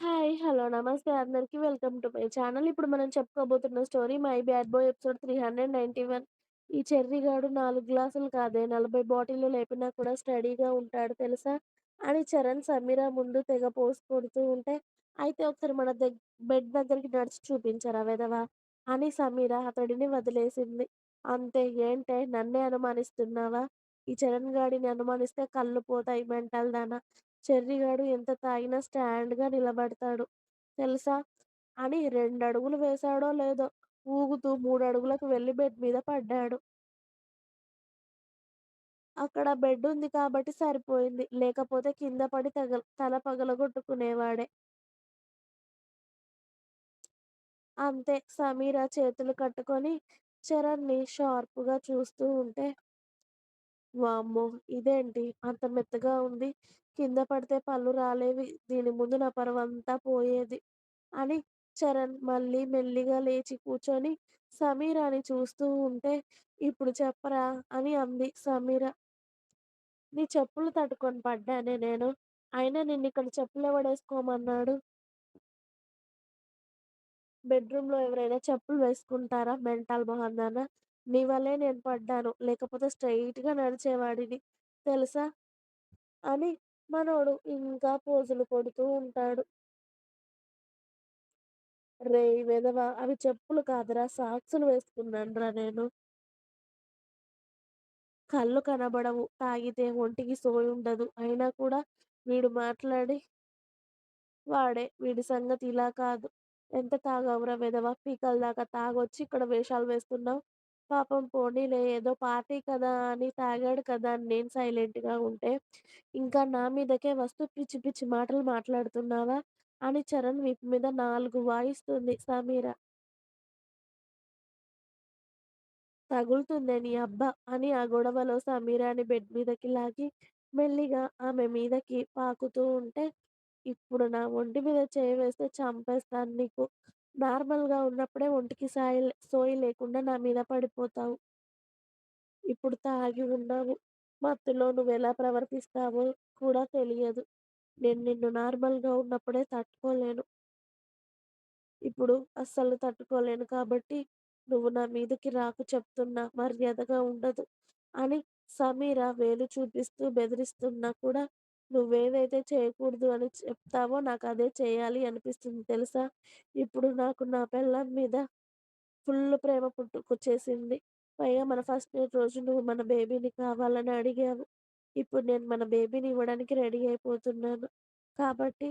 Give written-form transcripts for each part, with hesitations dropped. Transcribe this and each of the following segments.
Hi. Hello. నమస్తే అందరికి. Welcome to my channel. ఇప్పుడు మనం చెప్పుకోబోతున్న story 'my bad boy' episode 391. ఈ చెర్రీ గాడు 4 గ్లాసులు కాదే 40 బాటిల్లు లేపినా కూడా స్టడీగా ఉంటాడు తెలుసా? అని చరణ్ సమీర ముందు తెగ పోజ్ కొడుతూ ఉంటే, అయితే ఒకసారి మన బెడ్ దగ్గరికి నడిచి చూపించరా వెధవ అని సమీర అతడిని వదిలేసింది. అంతే ఏంటే నన్నే అనుమానిస్తున్నావా? ఈ చరణ్ గాడిని అనుమానిస్తే కళ్ళు పోతాయి మెంటల్ దాన. చెర్రీ గాడు ఎంత తాగినా స్టాండ్‌గా నిలబడతాడు తెలుసా? అని 2 అడుగులు వేశాడో లేదో, ఊగుతూ 3 అడుగులకు వెళ్లి బెడ్ మీద పడ్డాడు. అక్కడ బెడ్డుంది కాబట్టి సరిపోయింది. లేకపోతే కింద పడి తల పగలగొట్టుకునేవాడే. అంతే సమీర చేతులు కట్టుకొని చరణ్‌ని షార్ప్‌గా చూస్తూ ఉంటే, వామ్మో! ఇదేంటి అంత మెత్తగా ఉంది. కింద పడితే పళ్ళు రాలేవి. దీని ముందు నా పరువంతా పోయేది. అని చరణ్ మళ్ళీ మెల్లిగా లేచి కూర్చొని సమీరాని చూస్తూ ఉంటే, ఇప్పుడు చెప్పరా అని అంది సమీర. నీ చెప్పులు తట్టుకొని పడ్డానే నేను. అయినా నిన్నిక్కడ చెప్పులెవడేసుకోమన్నాడు? బెడ్‌రూమ్‌లో ఎవరైనా చెప్పులు వేసుకుంటారా మెంటల్ మొహందాన? నీ వల్లే నేను పడ్డాను. లేకపోతే స్ట్రెయిట్‌గా నడిచేవాడిని తెలుసా? అని మనోడు ఇంకా పోజులు కొడుతూ ఉంటాడు. రేయ్ వెధవ! అవి చెప్పులు కాదురా సాక్సులు వేసుకున్నానురా నేను. కళ్ళు కనబడవు. తాగితే ఒంటికి సోయుండదు. అయినా కూడా వీడు మాట్లాడి వీడి సంగతి ఇలా కాదు. ఎంత తాగావురా వెధవ! పీకల దాకా తాగొచ్చి ఇక్కడ వేషాలు వేస్తున్నావు. పాపం పోనీలే ఏదో పార్టీ కదా అని తాగాడు కదా అని నేను సైలెంట్‌గా ఉంటే, ఇంకా నా మీదకే వస్తూ పిచ్చి పిచ్చి మాటలు మాట్లాడుతున్నావా? అని చరణ్ వీపు మీద 4 వాయిస్తుంది సమీర. తగులుతుందే నీ అబ్బ! అని ఆ గొడవలో సమీరాని బెడ్ మీదకి లాగి మెల్లిగా ఆమె మీదకి పాకుతూ ఉంటే, ఇప్పుడు నా ఒంటి మీద చేయి వేస్తే చంపేస్తాను నీకు. నార్మల్‌గా ఉన్నప్పుడే ఒంటికి సోయి లేకుండా నా మీద పడిపోతావు. ఇప్పుడు తాగి ఉన్నావు. మత్తులో నువ్వెలా ప్రవర్తిస్తావో కూడా తెలియదు. నేను నిన్ను నార్మల్‌గా ఉన్నప్పుడే తట్టుకోలేను. ఇప్పుడు అస్సలు తట్టుకోలేను కాబట్టి, నువ్వు నా మీదకి రాకు చెప్తున్నా మర్యాదగా ఉండదు. అని సమీర వేలు చూపిస్తూ బెదిరిస్తున్నా కూడా, నువ్వేదైతే చేయకూడదు అని చెప్తావో నాకదే చేయాలి అనిపిస్తుంది తెలుసా? ఇప్పుడు నాకు నా పెళ్ళాం మీద ఫుల్లు ప్రేమ పుట్టుకొచ్చేసింది. పైగా మన ఫస్ట్ నైట్ రోజు నువ్వు మన బేబీని కావాలని అడిగావు. ఇప్పుడు నేను మన బేబీని ఇవ్వడానికి రెడీ అయిపోతున్నాను. కాబట్టి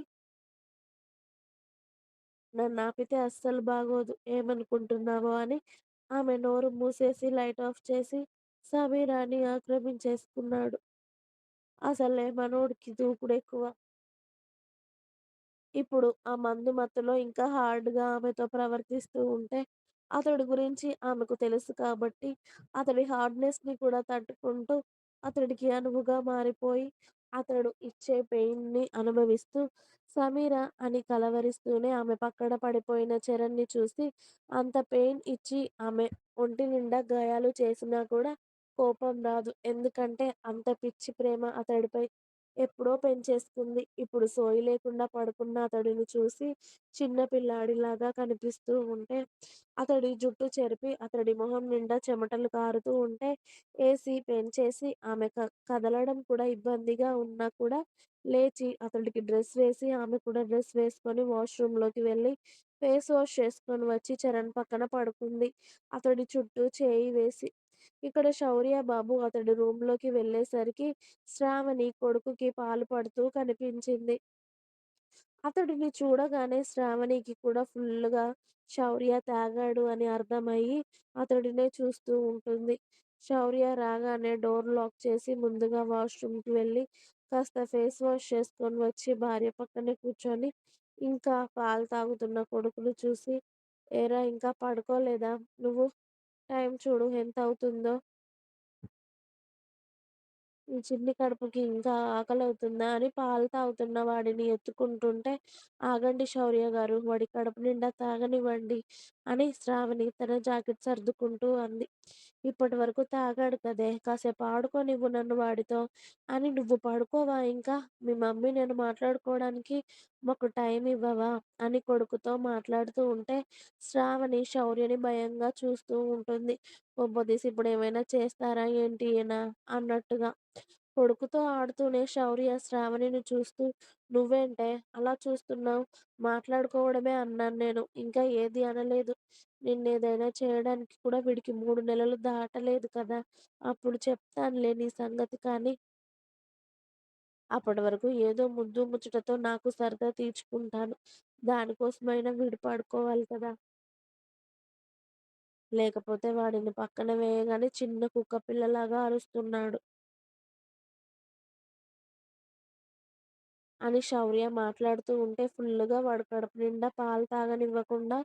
నన్నాపితే అస్సలు బాగోదు. ఏమనుకుంటున్నావో అని ఆమె నోరు మూసేసి లైట్ ఆఫ్ చేసి సమీరాని ఆక్రమించేసుకున్నాడు. అసలే మనోడికి దూకుడెక్కువ. ఇప్పుడు ఆ మందు మత్తులో ఇంకా హార్డ్‌గా ఆమెతో ప్రవర్తిస్తూ ఉంటే, అతడి గురించి ఆమెకు తెలుసు కాబట్టి, అతడి హార్డ్‌నెస్‌ని కూడా తట్టుకుంటూ, అతడికి అనువుగా మారిపోయి, అతడు ఇచ్చే పెయిన్‌ని అనుభవిస్తూ, సమీర అని కలవరిస్తూనే ఆమె పక్కన పడిపోయిన చరణ్‌ని చూసి, అంత పెయిన్ ఇచ్చి ఆమె ఒంటి నిండా గాయాలు చేసినా కూడా కోపం రాదు. ఎందుకంటే అంత పిచ్చి ప్రేమ అతడిపై. ఎప్పుడో పెంచేసుకుంది. ఇప్పుడు సోయి లేకుండా పడుకున్న అతడిని చూసి చిన్న పిల్లాడిలాగా కనిపిస్తూ ఉంటే, అతడి జుట్టు చెరిపి అతడి మొహం నిండా చెమటలు కారుతూ ఉంటే, ఏసి పెంచేసి ఆమె కదలడం కూడా ఇబ్బందిగా ఉన్నా కూడా లేచి అతడికి డ్రెస్ వేసి, ఆమె కూడా డ్రెస్ వేసుకొని వాష్‌రూమ్‌లోకి వెళ్ళి ఫేస్ వాష్ చేసుకొని వచ్చి చరణ్ పక్కన పడుకుంది. అతడి చుట్టూ చేయి వేసి. ఇక్కడ శౌర్య బాబు అతడి రూమ్‌లోకి వెళ్ళేసరికి శ్రావణి కొడుకుకి పాలు పడుతూ కనిపించింది. అతడిని చూడగానే శ్రావణికి కూడా ఫుల్లుగా శౌర్య తాగాడు అని అర్థమయ్యి అతడినే చూస్తూ ఉంటుంది. శౌర్య రాగానే డోర్ లాక్ చేసి ముందుగా వాష్‌రూమ్‌కి వెళ్ళి కాస్త ఫేస్ వాష్ చేసుకొని వచ్చి భార్య పక్కనే కూర్చొని ఇంకా పాలు తాగుతున్న కొడుకుని చూసి, "ఏరా ఇంకా పడుకోలేదా నువ్వు? టైం చూడు ఎంతవుతుందో?" ఈ చిన్ని కడుపుకి ఇంకా ఆకలవుతుందా అని పాలు తాగుతున్న వాడిని ఎత్తుకుంటుంటే, ఆగండి శౌర్య గారు వాడి కడుపు నిండా తాగనివ్వండి అని శ్రావణి తన జాకెట్ సర్దుకుంటూ అంది. "ఇప్పటివరకు తాగాడు కదే! కాసేపు ఆడుకోనివ్వు నన్ను వాడితో" అని "నువ్వు పడుకోవా ఇంకా? మీ మమ్మీ నేను మాట్లాడుకోవడానికి మాకు టైం ఇవ్వవా?" అని కొడుకుతో మాట్లాడుతూ ఉంటే శ్రావణి శౌర్యని భయంగా చూస్తూ ఉంటుంది. కొంపదీసి ఇప్పుడేమైనా చేస్తారా ఏంటి ఈయన అన్నట్టుగా. కొడుకుతో ఆడుతూనే శౌర్య శ్రావణిని చూస్తూ "నువ్వేంటే అలా చూస్తున్నావు? మాట్లాడుకోవడమే అన్నాను నేను. ఇంకా ఏది అనలేదు. నిన్నేదైనా చేయడానికి కూడా వీడికి 3 నెలలు దాటలేదు కదా! అప్పుడు చెప్తానులే నీ సంగతి కానీ, అప్పటి వరకు ఏదో ముద్దు ముచ్చటతో నాకు సరదా తీర్చుకుంటాను. దానికోసమైనా వీడు పడుకోవాలి కదా! లేకపోతే వాడిని పక్కన వేయగానే చిన్న కుక్క పిల్లలాగా అరుస్తున్నాడు" అని శౌర్య మాట్లాడుతూ ఉంటే ఫుల్లుగా వాడు కడుపు నిండా పాలు తాగనివ్వకుండా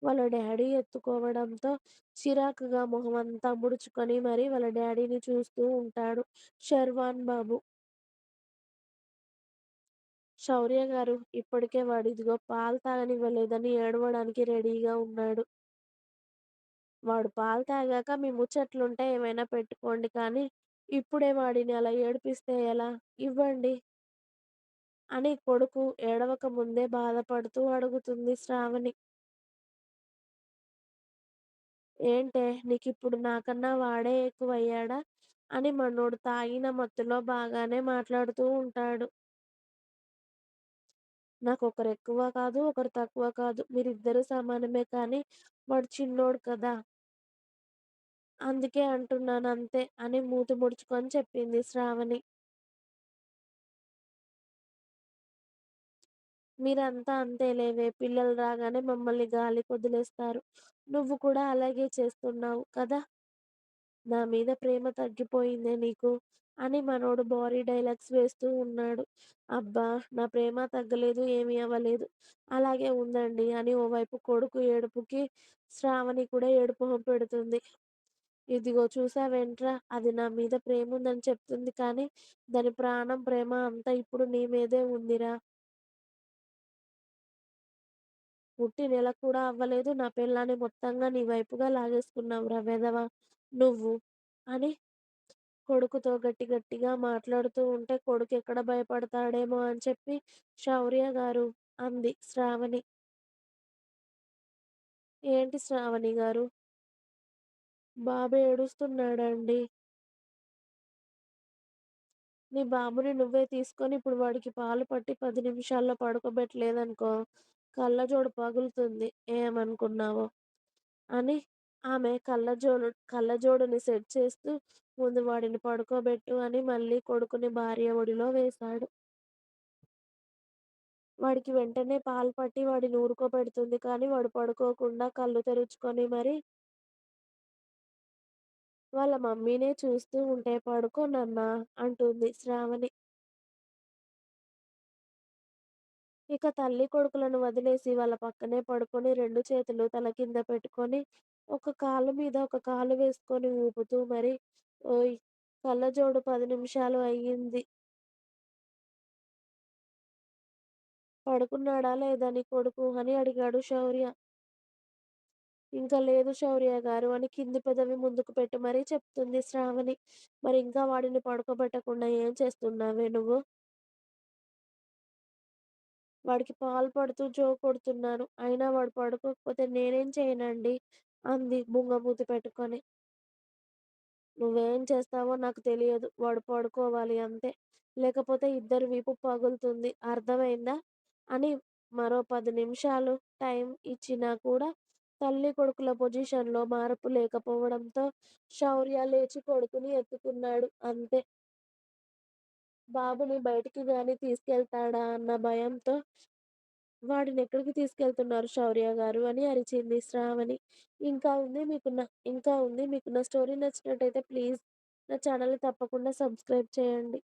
వాళ్ళ డ్యాడీ ఎత్తుకోవడంతో చిరాకుగా మొహమంతా ముడుచుకొని మరీ వాళ్ళ డ్యాడీని చూస్తూ ఉంటాడు షర్వాన్ బాబు. శౌర్య గారు ఇప్పటికే వాడు ఇదిగో పాలు తాగనివ్వలేదని ఏడవడానికి రెడీగా ఉన్నాడు. వాడు పాలు తాగాక మీ ముచ్చట్లుంటే ఏమైనా పెట్టుకోండి కానీ, ఇప్పుడే వాడిని అలా ఏడిపిస్తే ఎలా? ఇవ్వండి అని కొడుకు ఏడవక ముందే బాధపడుతూ అడుగుతుంది శ్రావణి. ఏంటే నీకిప్పుడు నాకన్నా వాడే ఎక్కువయ్యాడా? అని మనోడు తాగిన మత్తులో బాగానే మాట్లాడుతూ ఉంటాడు. నాకొకరెక్కువ కాదు, ఒకరు తక్కువ కాదు. మీరిద్దరూ సమానమే కానీ వాడు చిన్నోడు కదా! అందుకే అంటున్నానంతే అని మూతి ముడుచుకొని చెప్పింది శ్రావణి. మీరంతా అంతేలేవే పిల్లలు రాగానే మమ్మల్ని గాలికొదిలేస్తారు. నువ్వు కూడా అలాగే చేస్తున్నావు కదా! నా మీద ప్రేమ తగ్గిపోయిందే నీకు? అని మనోడు భారీ డైలాగ్స్ వేస్తూ ఉన్నాడు. అబ్బా! నా ప్రేమ తగ్గలేదు, ఏమీ అవ్వలేదు. అలాగే ఉందండి అని ఓవైపు కొడుకు ఏడుపుకి శ్రావణి కూడా ఏడుపు మొహం పెడుతుంది. ఇదిగో చూసావేంట్రా అది నా మీద ప్రేముందని చెప్తుంది కానీ, దాని ప్రాణం, ప్రేమ అంతా ఇప్పుడు నీ మీదే ఉందిరా! పుట్టి నెల కూడా అవ్వలేదు. నా పెళ్ళాన్ని మొత్తంగా నీ వైపుగా లాగేసుకున్నావురా వెధవ నువ్వు అని కొడుకుతో గట్టి గట్టిగా మాట్లాడుతూ ఉంటే కొడుకెక్కడ భయపడతాడేమో అని చెప్పి శౌర్య గారు అంది శ్రావణి. ఏంటి శ్రావణి గారు? బాబు ఏడుస్తున్నాడండి. నీ బాబుని నువ్వే తీసుకొని ఇప్పుడు వాడికి పాలు పట్టి 10 నిమిషాల్లో పడుకోబెట్టలేదనుకో కళ్ళజోడు పగులుతుంది. ఏమనుకున్నావో? అని ఆమె కళ్ళజోడుని సెట్ చేస్తూ ముందు వాడిని పడుకోబెట్టు అని మళ్ళీ కొడుకుని భార్య ఒడిలో వేశాడు. వాడికి వెంటనే పాలు పట్టి వాడిని ఊరుకోబెడుతుంది కానీ వాడు పడుకోకుండా కళ్ళు తెరుచుకొని మరి వాళ్ళ మమ్మీనే చూస్తూ ఉంటే "పడుకో నాన్న" అంటుంది శ్రావణి. ఇక తల్లి కొడుకులను వదిలేసి వాళ్ళ పక్కనే పడుకొని 2 చేతులు తల కింద పెట్టుకొని ఒక కాలు మీద ఒక కాలు వేసుకొని ఊపుతూ మరి "ఓయ్! కళ్ళజోడు 10 నిమిషాలు అయ్యింది. పడుకున్నాడా లేదా నీ కొడుకు" అని అడిగాడు శౌర్య. "ఇంకా లేదు శౌర్య గారు" అని కింది పెదవి ముందుకు పెట్టి మరీ చెప్తుంది శ్రావణి. "మరి ఇంకా వాడిని పడుకోబెట్టకుండా ఏం చేస్తున్నావే నువ్వు?" "వాడికి పాలు పడుతూ జో కొడుతున్నాను. అయినా వాడు పడుకోకపోతే నేనేం చేయనండి" అంది బుంగమూతి పెట్టుకొని. "నువ్వేం చేస్తావో నాకు తెలియదు. వాడు పడుకోవాలి అంతే. లేకపోతే ఇద్దరి వీపు పగులుతుంది. అర్థమైందా?" అని మరో 10 నిమిషాలు టైం ఇచ్చినా కూడా తల్లి కొడుకుల పొజిషన్‌లో మార్పు లేకపోవడంతో శౌర్య లేచి కొడుకుని ఎత్తుకున్నాడు అంతే. బాబుని బయటికి గాని తీసుకెళ్తాడా అన్న భయంతో "వాడినెక్కడికి తీసుకెళ్తున్నారు శౌర్య గారు" అని అరిచింది శ్రావణి. ఇంకా ఉంది. మీకు నా స్టోరీ నచ్చినట్టయితే ప్లీజ్ నా ఛానెల్‌ని తప్పకుండా సబ్స్క్రైబ్ చేయండి.